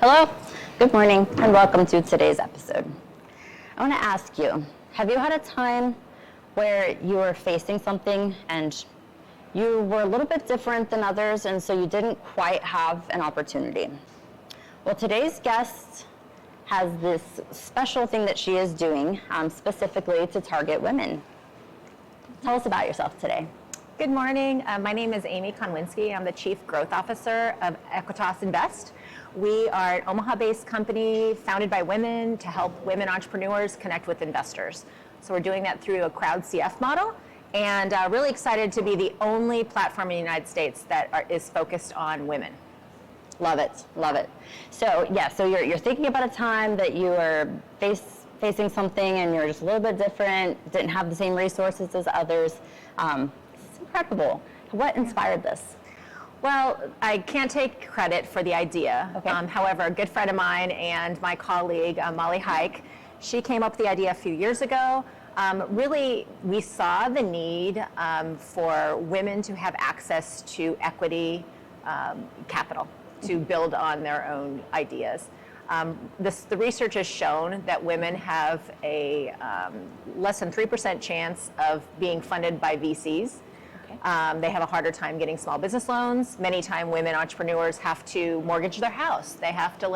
Hello, good morning, and welcome to today's episode. I want to ask you, have you had a time where you were facing something and you were a little bit different than others, and so you didn't quite have an opportunity? Well, today's guest has this special thing that she is doing specifically to target women. Tell us about yourself today. Good morning. My name is Amie Konwinski. I'm the Chief Growth Officer of AeQuitas Invest. We are an Omaha-based company founded by women to help women entrepreneurs connect with investors. So we're doing that through a crowd CF model, and really excited to be the only platform in the United States that is focused on women. Love it, love it. So yeah, so you're thinking about a time that you were facing something and you're just a little bit different, didn't have the same resources as others. It's incredible. What inspired this? Well, I can't take credit for the idea. Okay. However, a good friend of mine and my colleague, Molly Hike, she came up with the idea a few years ago. Really, we saw the need for women to have access to equity capital to build on their own ideas. The research has shown that women have a less than 3% chance of being funded by VCs. They have a harder time getting small business loans. Many times women entrepreneurs have to mortgage their house. They have to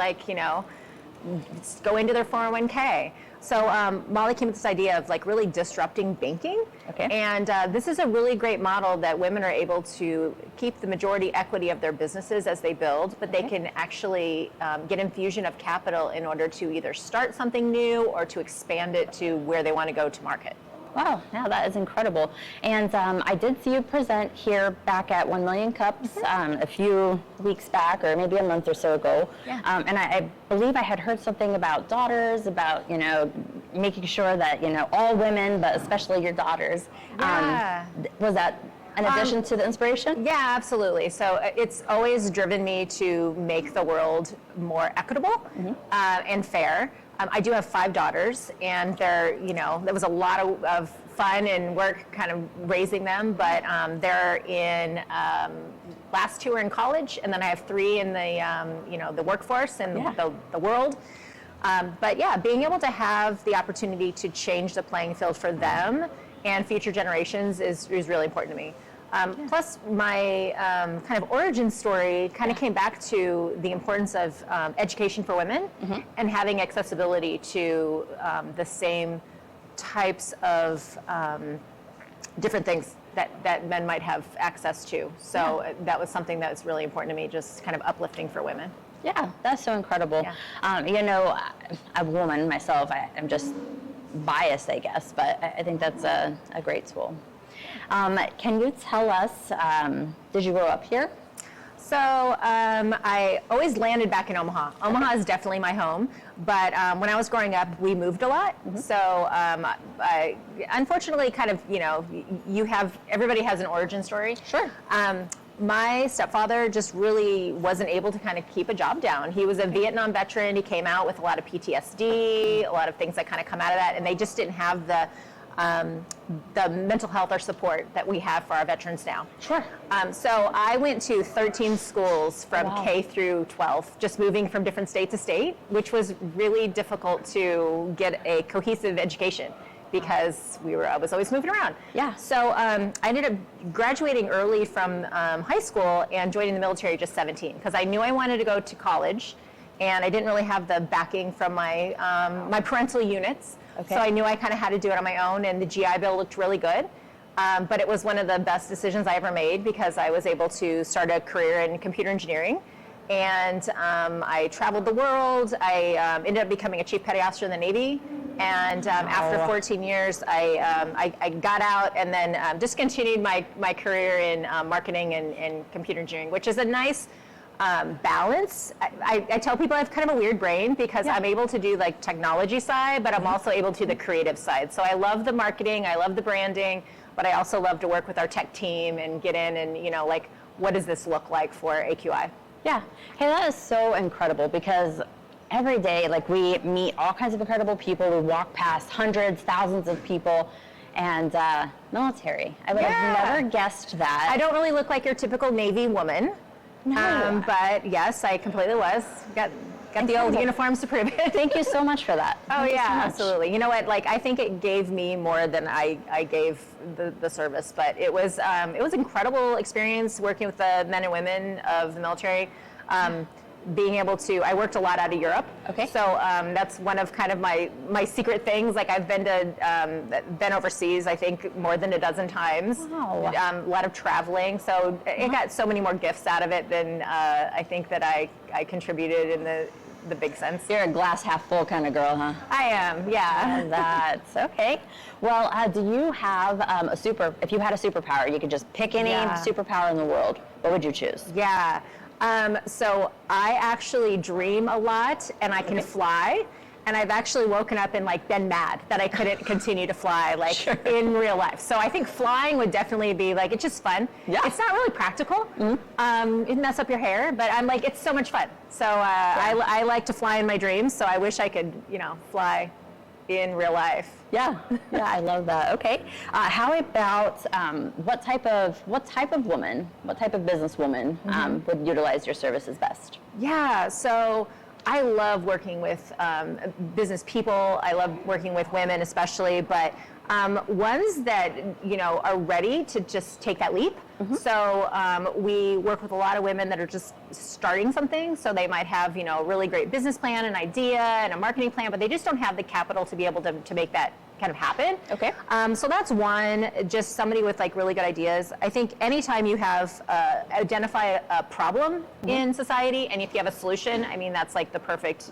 go into their 401k. So Molly came with this idea of really disrupting banking. Okay. And this is a really great model that women are able to keep the majority equity of their businesses as they build, but they can actually get infusion of capital in order to either start something new or to expand it to where they want to go to market. Wow, yeah, that is incredible. And I did see you present here back at 1 Million Cups a few weeks back, or maybe a month or so ago. Yeah. And I believe I had heard something about daughters, about making sure that all women, but especially your daughters. Yeah. Was that in addition to the inspiration? Yeah, absolutely. So it's always driven me to make the world more equitable and fair. I do have 5 daughters, and there was a lot of fun and work kind of raising them, but they're in, last 2 are in college, and then I have 3 in the workforce and the world. But yeah, being able to have the opportunity to change the playing field for them and future generations is really important to me. Plus, my kind of origin story kind of came back to the importance of education for women and having accessibility to the same types of different things that men might have access to. So that was something that was really important to me, just kind of uplifting for women. Yeah, that's so incredible. Yeah. A woman myself, I'm just biased, I guess, but I think that's a great tool. Can you tell us, did you grow up here? So I always landed back in Omaha. Omaha is definitely my home, but when I was growing up, we moved a lot. So I, unfortunately, kind of, everybody has an origin story. Sure. My stepfather just really wasn't able to kind of keep a job down. He was a Vietnam veteran. He came out with a lot of PTSD, a lot of things that kind of come out of that, and they just didn't have the mental health or support that we have for our veterans now. Sure. So I went to 13 schools from K through 12, just moving from different state to state, which was really difficult to get a cohesive education because I was always moving around. Yeah. So I ended up graduating early from high school and joining the military just 17 because I knew I wanted to go to college, and I didn't really have the backing from my my parental units. Okay. So I knew I kind of had to do it on my own, and the GI Bill looked really good. But it was one of the best decisions I ever made because I was able to start a career in computer engineering. And I traveled the world. I ended up becoming a chief petty officer in the Navy. And after 14 years, I got out and then just continued my career in marketing and computer engineering, which is a nice balance. I tell people I have kind of a weird brain because I'm able to do technology side, but I'm also able to do the creative side. So I love the marketing, I love the branding, but I also love to work with our tech team and get in and what does this look like for AQI? Yeah. Hey, that is so incredible because every day, we meet all kinds of incredible people. We walk past hundreds, thousands of people, and military. I would have never guessed that. I don't really look like your typical Navy woman. No. But yes, I completely was. Got Got the old uniforms to prove it. Thank you so much for that. Oh Thank you yeah, so much. absolutely. You know what? Like I think it gave me more than I gave the service, but it was incredible experience working with the men and women of the military. Being able to, I worked a lot out of Europe. Okay. So that's one of kind of my secret things. Like I've been overseas, I think more than a dozen times. Wow. A lot of traveling. So it got so many more gifts out of it than I think that I contributed in the big sense. You're a glass half full kind of girl, huh? I am, yeah. That's okay. Well, do you have if you had a superpower, you could just pick any superpower in the world, what would you choose? Yeah. So I actually dream a lot and I can fly. And I've actually woken up and like been mad that I couldn't continue to fly like in real life. So I think flying would definitely be like, it's just fun. Yeah. It's not really practical. It mess up your hair, but I'm like, it's so much fun. So I like to fly in my dreams. So I wish I could, fly in real life. Yeah, I love that. Okay, how about what type of woman, what type of businesswoman would utilize your services best? Yeah, so I love working with business people. I love working with women especially, but ones that are ready to just take that leap. So we work with a lot of women that are just starting something. So they might have a really great business plan, an idea, and a marketing plan, but they just don't have the capital to be able to make that kind of happen. Okay. So that's one, just somebody with like really good ideas. I think anytime you have identify a problem in society, and if you have a solution, I mean, that's like the perfect,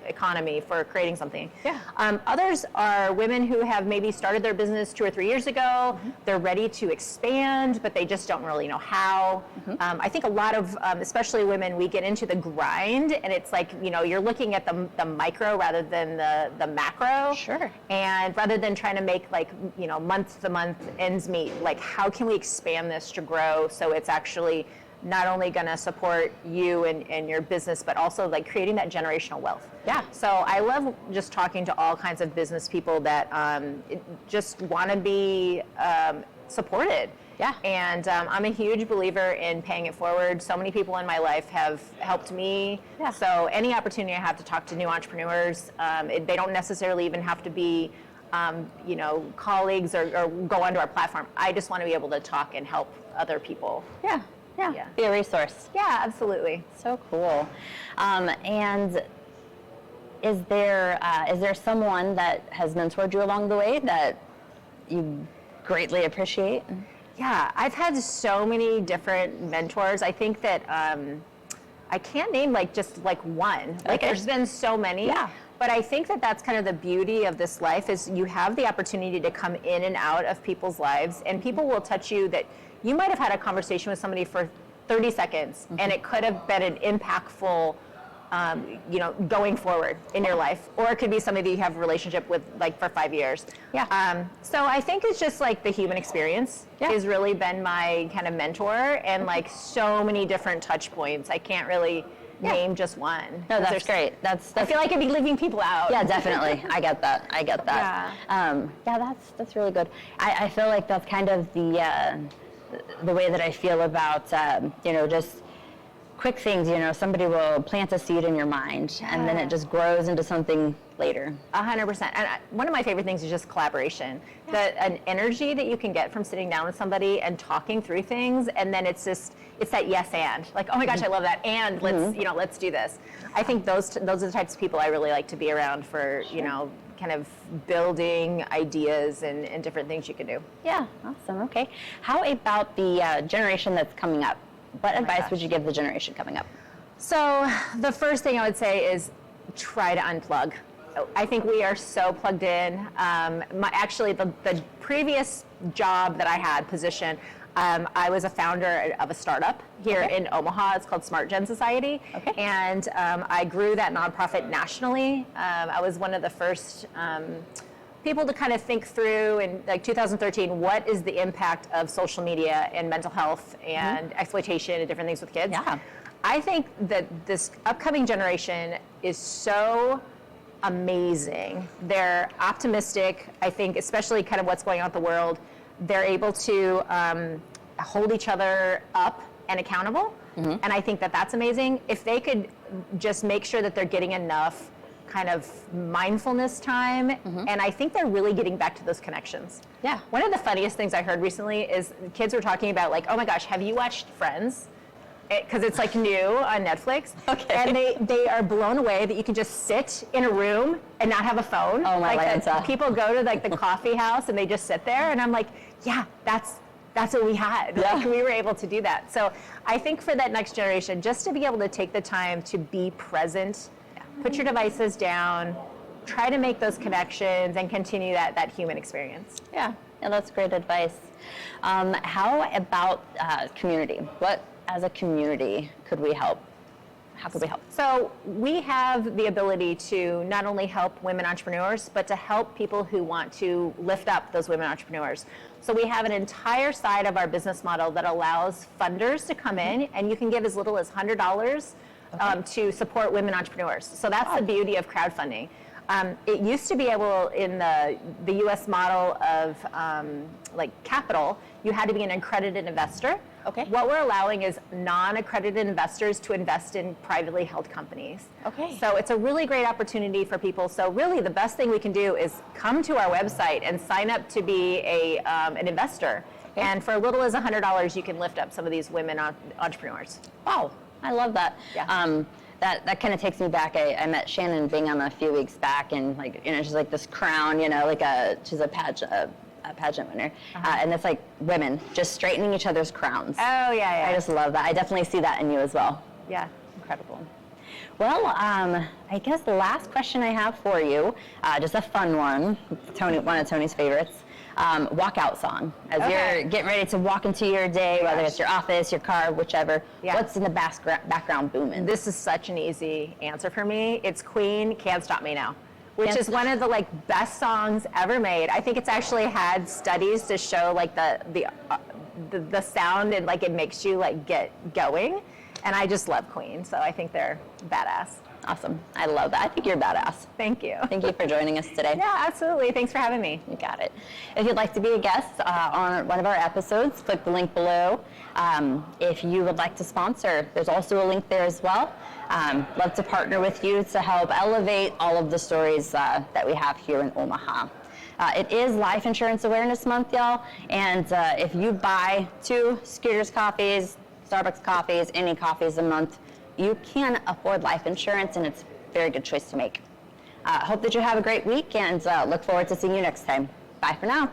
economy for creating something. Yeah. Others are women who have maybe started their business 2 or 3 years ago. They're ready to expand, but they just don't really know how. I think a lot of, especially women, we get into the grind, and it's like, you're looking at the micro rather than the macro. Sure. And rather than trying to make like, month to month ends meet, like how can we expand this to grow so it's actually not only going to support you and your business, but also like creating that generational wealth. Yeah. So I love just talking to all kinds of business people that just want to be supported. Yeah. And I'm a huge believer in paying it forward. So many people in my life have helped me. Yeah. So any opportunity I have to talk to new entrepreneurs, they don't necessarily even have to be colleagues or go onto our platform. I just want to be able to talk and help other people. Yeah. Be a resource. Yeah, absolutely. So cool. And is there someone that has mentored you along the way that you greatly appreciate? Yeah, I've had so many different mentors. I think that I can't name just one. Like there's been so many. Yeah. But I think that that's kind of the beauty of this life is you have the opportunity to come in and out of people's lives, and people will touch you that you might have had a conversation with somebody for 30 seconds, and it could have been an impactful, going forward in your life, or it could be somebody that you have a relationship with for 5 years. Yeah. So I think it's just like the human experience has really been my kind of mentor, and like so many different touch points. I can't really name just one. No, that's great. That's I feel like I'd be leaving people out. Yeah, definitely. I get that. Yeah. That's really good. I feel like that's kind of the way that I feel about just quick things. Somebody will plant a seed in your mind, and then it just grows into something later. 100%. And one of my favorite things is just collaboration. An energy that you can get from sitting down with somebody and talking through things, and then it's that yes and. Like, oh my gosh, I love that, and let's do this. I think those are the types of people I really like to be around for, kind of building ideas and different things you can do. Yeah, awesome. Okay. How about the generation that's coming up? What advice would you give the generation coming up? So the first thing I would say is try to unplug. I think we are so plugged in. Actually, the previous job that I had, position, I was a founder of a startup here in Omaha. It's called Smart Gen Society. Okay. And I grew that nonprofit nationally. I was one of the first people to kind of think through in 2013, what is the impact of social media and mental health and exploitation and different things with kids? Yeah. I think that this upcoming generation is so amazing. They're optimistic. I think, especially kind of what's going on in the world, they're able to hold each other up and accountable. And I think that that's amazing. If they could just make sure that they're getting enough kind of mindfulness time, and I think they're really getting back to those connections. Yeah. One of the funniest things I heard recently is kids were talking about like, oh my gosh, have you watched Friends? Because it's like new on Netflix. Okay. And they are blown away that you can just sit in a room and not have a phone. Oh my like Lanta. people go to like the coffee house and they just sit there, and I'm like, yeah, that's what we had. Yeah. Like, we were able to do that. So I think for that next generation, just to be able to take the time to be present, put your devices down, try to make those connections, and continue that human experience. Yeah, that's great advice. How about community? What, as a community, could we help? How could we help? So we have the ability to not only help women entrepreneurs, but to help people who want to lift up those women entrepreneurs. So we have an entire side of our business model that allows funders to come in, and you can give as little as $100 to support women entrepreneurs. So that's the beauty of crowdfunding. It used to be able, in the U.S. model of like capital, you had to be an accredited investor. Okay. What we're allowing is non-accredited investors to invest in privately held companies. Okay. So it's a really great opportunity for people. So really the best thing we can do is come to our website and sign up to be an investor. Okay. And for as little as $100, you can lift up some of these women entrepreneurs. Wow, I love that. Yeah. That kind of takes me back. I met Shannon Bingham a few weeks back, and like, you know, she's like this crown, you know, like she's a pageant winner, and it's like women just straightening each other's crowns. Oh yeah, yeah. I just love that. I definitely see that in you as well. Yeah. Incredible. Well, I guess the last question I have for you, just a fun one, one of Toni's favorites. Walkout song. As you're getting ready to walk into your day, whether it's your office, your car, whichever, what's in the background booming? This is such an easy answer for me. It's Queen, Can't Stop Me Now, which is one of the like best songs ever made. I think it's actually had studies to show like the sound, and like it makes you like get going. And I just love Queen, so I think they're badass. Awesome. I love that. I think you're badass. Thank you. Thank you for joining us today. Yeah, absolutely. Thanks for having me. You got it. If you'd like to be a guest on one of our episodes, click the link below. If you would like to sponsor, there's also a link there as well. Love to partner with you to help elevate all of the stories that we have here in Omaha. It is Life Insurance Awareness Month, y'all, and if you buy 2 Schlueter's coffees, Starbucks coffees, any coffees a month, you can afford life insurance, and it's a very good choice to make. Hope that you have a great week, and look forward to seeing you next time. Bye for now.